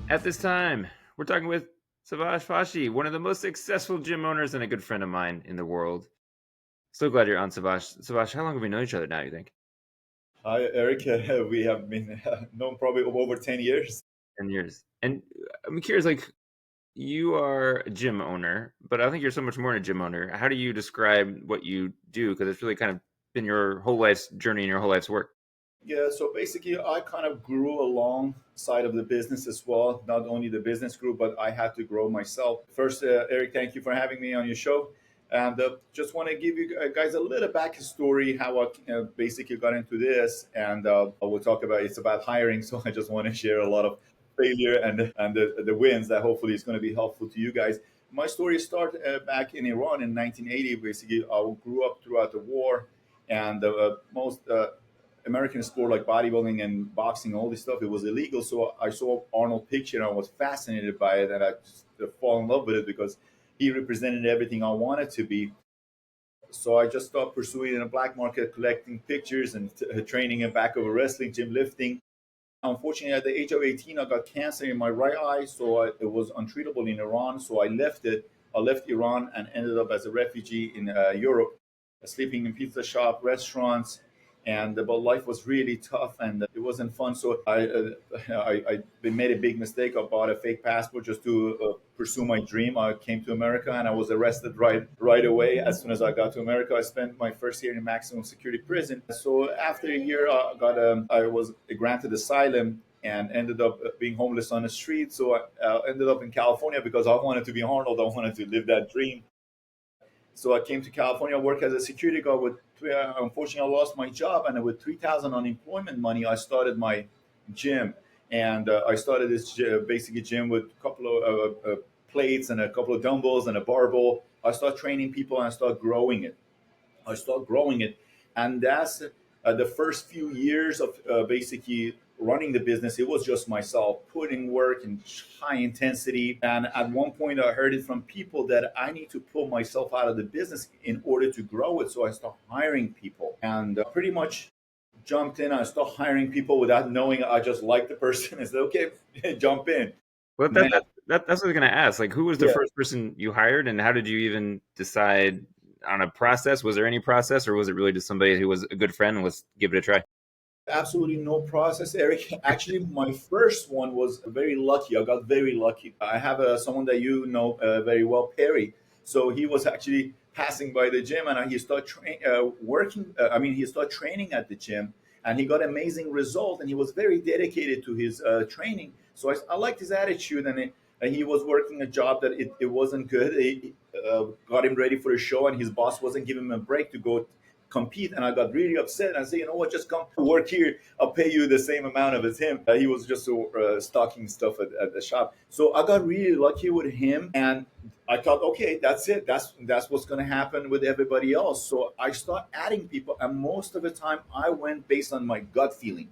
At this time, we're talking with Siavash Fashi, one of the most successful gym owners and a good friend of mine in the world. So glad you're on, Siavash. Siavash, how long have we known each other now, you think? Hi, Eric. We have been known probably over 10 years. 10 years. And I'm curious, like, you are a gym owner, but I think you're so much more than a gym owner. How do you describe what you do? Because it's really kind of been your whole life's journey and your whole life's work. Yeah, so basically, I kind of grew alongside of the business as well. Not only the business grew, but I had to grow myself. First, Eric, thank you for having me on your show. And just want to give you guys a little backstory how I basically got into this. And we'll talk about it's about hiring. So I just want to share a lot of failure and the wins that hopefully is going to be helpful to you guys. My story started back in Iran in 1980. Basically, I grew up throughout the war, and most American sport like bodybuilding and boxing, all this stuff, it was illegal. So I saw Arnold picture and I was fascinated by it, and I just fall in love with it because he represented everything I wanted to be. So I just started pursuing in the black market, collecting pictures and training in back of a wrestling gym, lifting. Unfortunately, at the age of 18, I got cancer in my right eye, so it was untreatable in Iran. So I left it. I left Iran and ended up as a refugee in Europe, sleeping in pizza shop, restaurants, and but life was really tough and it wasn't fun. So I made a big mistake. I bought a fake passport just to pursue my dream. I came to America and I was arrested right away. As soon as I got to America, I spent my first year in maximum security prison. So after a year, I was granted asylum and ended up being homeless on the street. So I ended up in California because I wanted to be Arnold. I wanted to live that dream. So I came to California, work as a security guard. Unfortunately, I lost my job, and with 3,000 unemployment money, I started my gym. And I started this basically gym with a couple of plates and a couple of dumbbells and a barbell. I started training people and I started growing it. And that's the first few years of basically running the business. It was just myself putting work and high intensity. And at one point, I heard it from people that I need to pull myself out of the business in order to grow it. So I started hiring people and pretty much jumped in. I started hiring people without knowing. I just liked the person and said, "Okay, jump in." Well, Man, that's what I was going to ask. Like, who was the yeah. first person you hired, and how did you even decide on a process? Was there any process, or was it really just somebody who was a good friend and let's give it a try? Absolutely no process, Eric. Actually, my first one was very lucky. I got very lucky. I have someone that you know very well, Perry. So he was actually passing by the gym, and he started working. He started training at the gym, and he got amazing result. And he was very dedicated to his training. So I liked his attitude, and he was working a job that it wasn't good. He got him ready for a show, and his boss wasn't giving him a break to go compete, and I got really upset. And I said, you know what, just come work here. I'll pay you the same amount of as him. He was just stocking stuff at the shop. So I got really lucky with him, and I thought, okay, that's it. That's what's going to happen with everybody else. So I start adding people, and most of the time I went based on my gut feeling,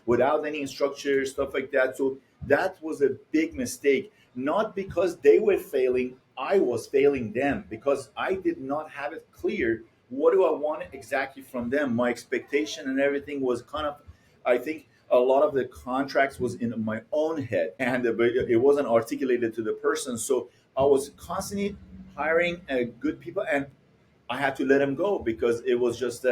without any structure, stuff like that. So that was a big mistake. Not because they were failing, I was failing them because I did not have it clear. What do I want exactly from them? My expectation and everything was kind of, I think, a lot of the contracts was in my own head, and it wasn't articulated to the person. So I was constantly hiring good people, and I had to let him go because it was just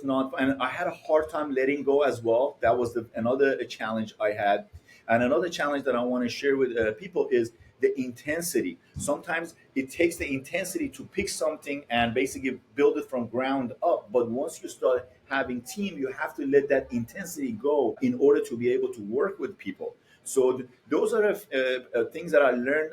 not, and I had a hard time letting go as well. That was another challenge I had, and another challenge that I want to share with people is the intensity. Sometimes it takes the intensity to pick something and basically build it from ground up. But once you start having team, you have to let that intensity go in order to be able to work with people. So those are the things that I learned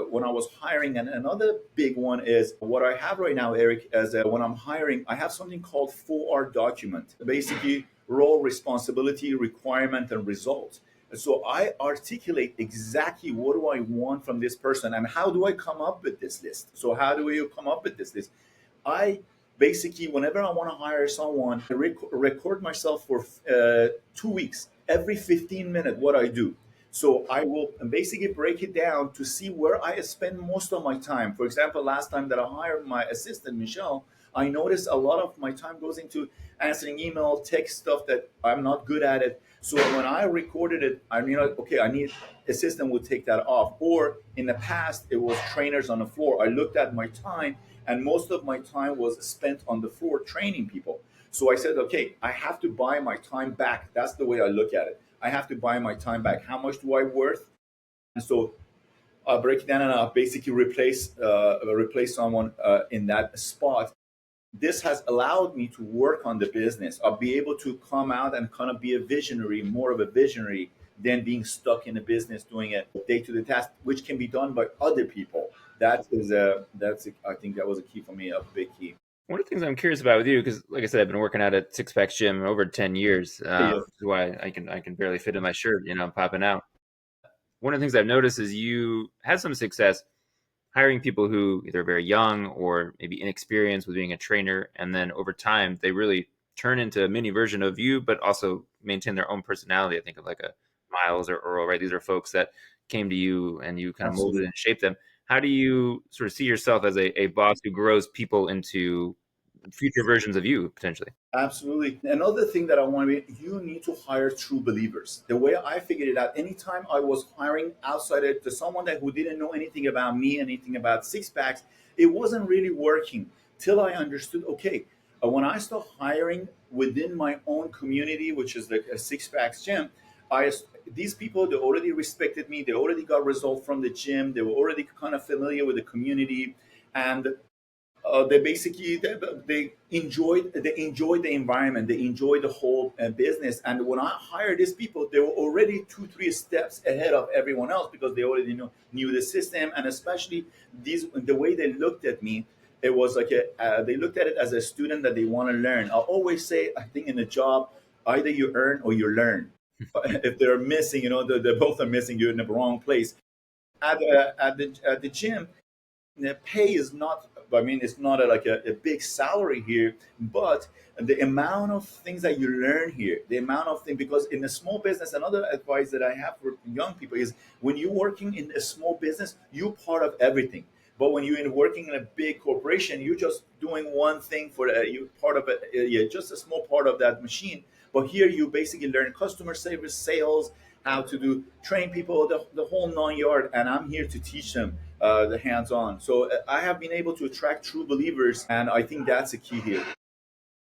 when I was hiring. And another big one is what I have right now, Eric, as when I'm hiring, I have something called 4R document, basically role, responsibility, requirement, and results. So I articulate exactly what do I want from this person and how do I come up with this list. So how do you come up with this list? I basically, whenever I want to hire someone, I record myself for 2 weeks, every 15 minutes, what I do. So I will basically break it down to see where I spend most of my time. For example, last time that I hired my assistant, Michelle, I notice a lot of my time goes into answering email, text stuff that I'm not good at it. So when I recorded it, I mean, like, okay, I need a system would take that off. Or in the past, it was trainers on the floor. I looked at my time, and most of my time was spent on the floor training people. So I said, okay, I have to buy my time back. That's the way I look at it. I have to buy my time back. How much do I worth? And so I'll break it down and I'll basically replace someone in that spot. This has allowed me to work on the business. I'll be able to come out and kind of be a visionary, more of a visionary than being stuck in a business doing a day-to-day task, which can be done by other people. I think that was a key for me, a big key. One of the things I'm curious about with you, because like I said, I've been working out at SixPax Gym over 10 years, Yeah, which is why I can barely fit in my shirt, I'm popping out. One of the things I've noticed is you had some success hiring people who either are very young or maybe inexperienced with being a trainer, and then over time they really turn into a mini version of you, but also maintain their own personality. I think of like a Miles or Earl, right? These are folks that came to you and you kind of molded absolutely. and shaped them. How do you sort of see yourself as a boss who grows people into future versions of you potentially? Absolutely. Another thing that I want to be, you need to hire true believers. The way I figured it out, anytime I was hiring outsider to someone that who didn't know anything about me, anything about six packs, it wasn't really working till I understood, okay, when I start hiring within my own community, which is like a six packs gym, I these people they already respected me, they already got results from the gym, they were already kind of familiar with the community, and they basically they enjoyed the environment, they enjoyed the whole business. And when I hired these people, they were already 2 3 steps ahead of everyone else because they already knew the system. And especially these the way they looked at me, it was like they looked at it as a student that they want to learn. I always say, I think in a job, either you earn or you learn. If they're missing, they both are missing, you're in the wrong place. At the gym, the pay is not, I mean, it's not a big salary here, but the amount of things that you learn here, the amount of things, because in a small business, another advice that I have for young people is when you're working in a small business, you're part of everything. But when you're working in a big corporation, you're just doing one thing for you part of it, yeah, just a small part of that machine. But here you basically learn customer service, sales, how to do train people, the whole 9 yard, and I'm here to teach them the hands-on. So I have been able to attract true believers, and I think that's the key here.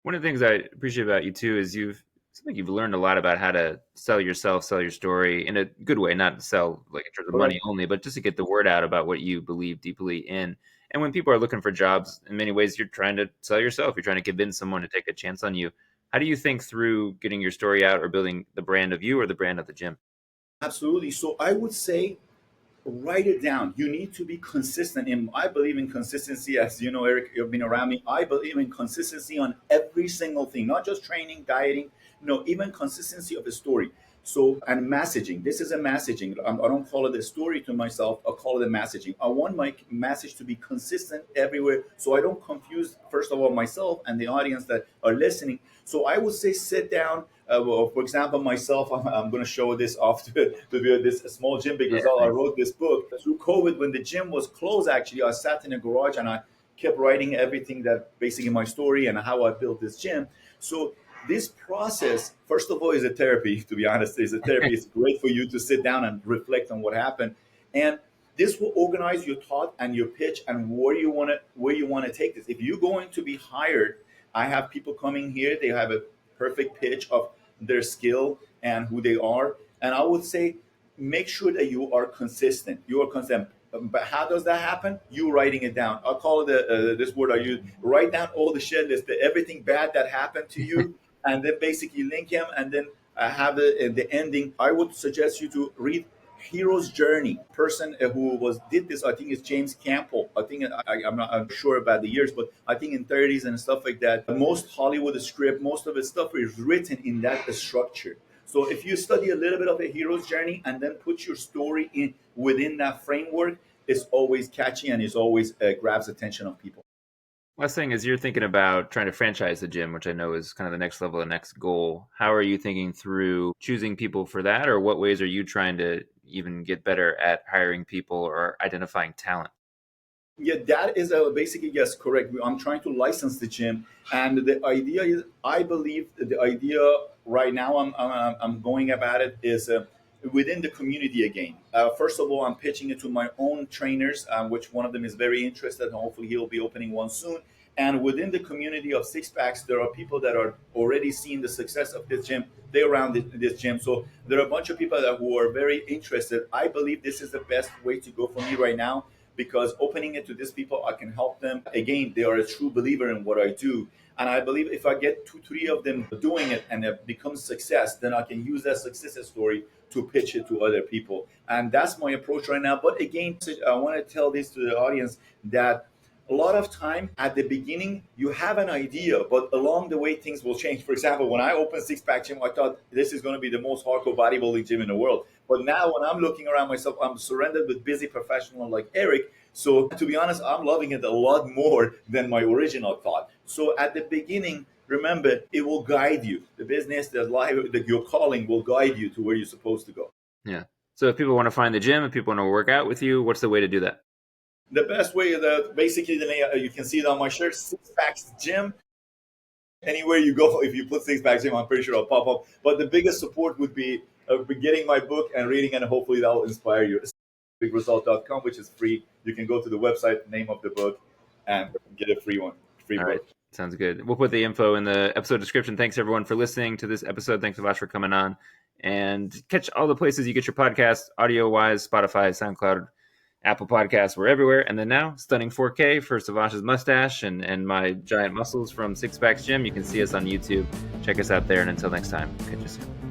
One of the things I appreciate about you too is you've learned a lot about how to sell yourself, sell your story in a good way, not to sell like in terms of money Correct. only, but just to get the word out about what you believe deeply in. And when people are looking for jobs, in many ways, you're trying to sell yourself. You're trying to convince someone to take a chance on you. How do you think through getting your story out or building the brand of you or the brand of the gym? Absolutely. So I would say write it down. You need to be consistent. And I believe in consistency. As you know, Eric, you've been around me. I believe in consistency on every single thing, not just training, dieting, no, even consistency of the story. So, and messaging. This is a messaging. I don't call it a story to myself. I call it a messaging. I want my message to be consistent everywhere so I don't confuse, first of all, myself and the audience that are listening. So I would say sit down. Well, for example, myself, I'm going to show this off to this small gym Yeah, because I nice. wrote this book through COVID when the gym was closed. Actually, I sat in a garage and I kept writing everything that basically my story and how I built this gym. So this process, first of all, is a therapy. To be honest, is a therapy. It's great for you to sit down and reflect on what happened, and this will organize your thought and your pitch and where you want to take this. If you're going to be hired, I have people coming here. They have a perfect pitch of their skill and who they are, and I would say make sure that you are consistent. You are consistent. But how does that happen? You writing it down. I'll call it this word I use. Write down all the shit list, everything bad that happened to you, and then basically link him, and then have the ending. I would suggest you to read Hero's Journey. Person who was did this, I think, is James Campbell. I think I'm not sure about the years, but I think in 30s and stuff like that. Most Hollywood script, most of the stuff is written in that structure. So if you study a little bit of a hero's journey and then put your story in within that framework, it's always catchy and it's always grabs attention of people. Last thing is you're thinking about trying to franchise the gym, which I know is kind of the next level, the next goal. How are you thinking through choosing people for that, or what ways are you trying to even get better at hiring people or identifying talent? Yeah, that is basically, yes, correct. I'm trying to license the gym, and the idea is, I believe that the idea right now I'm going about it is within the community again. First of all, I'm pitching it to my own trainers, which one of them is very interested, and hopefully he'll be opening one soon. And within the community of Six Packs, there are people that are already seeing the success of this gym. They're around this gym, so there are a bunch of people who are very interested. I believe this is the best way to go for me right now, because opening it to these people, I can help them. Again, they are a true believer in what I do. And I believe if I get two, three of them doing it and it becomes success, then I can use that success story to pitch it to other people. And that's my approach right now. But again, I want to tell this to the audience that a lot of time at the beginning you have an idea, but along the way things will change. For example, when I opened Six Pack Gym, I thought this is going to be the most hardcore bodybuilding gym in the world. But now when I'm looking around myself, I'm surrounded with busy professionals like Eric. So to be honest, I'm loving it a lot more than my original thought. So at the beginning, remember, it will guide you. The business, the life, your calling will guide you to where you're supposed to go. Yeah. So if people want to find the gym, if people want to work out with you, what's the way to do that? The best way, basically, the name, you can see it on my shirt, SixPax Gym. Anywhere you go, if you put SixPax Gym, I'm pretty sure it'll pop up. But the biggest support would be getting my book and reading, and hopefully that will inspire you. Bigresult.com, which is free. You can go to the website, name of the book, and get a free one. Free All book. right. Sounds good. We'll put the info in the episode description. Thanks, everyone, for listening to this episode. Thanks, Siavash, for coming on. And catch all the places you get your podcast, audio-wise, Spotify, SoundCloud, Apple Podcasts. We're everywhere. And then now, stunning 4K for Siavash's mustache and my giant muscles from SixPax Gym. You can see us on YouTube. Check us out there. And until next time, catch you soon.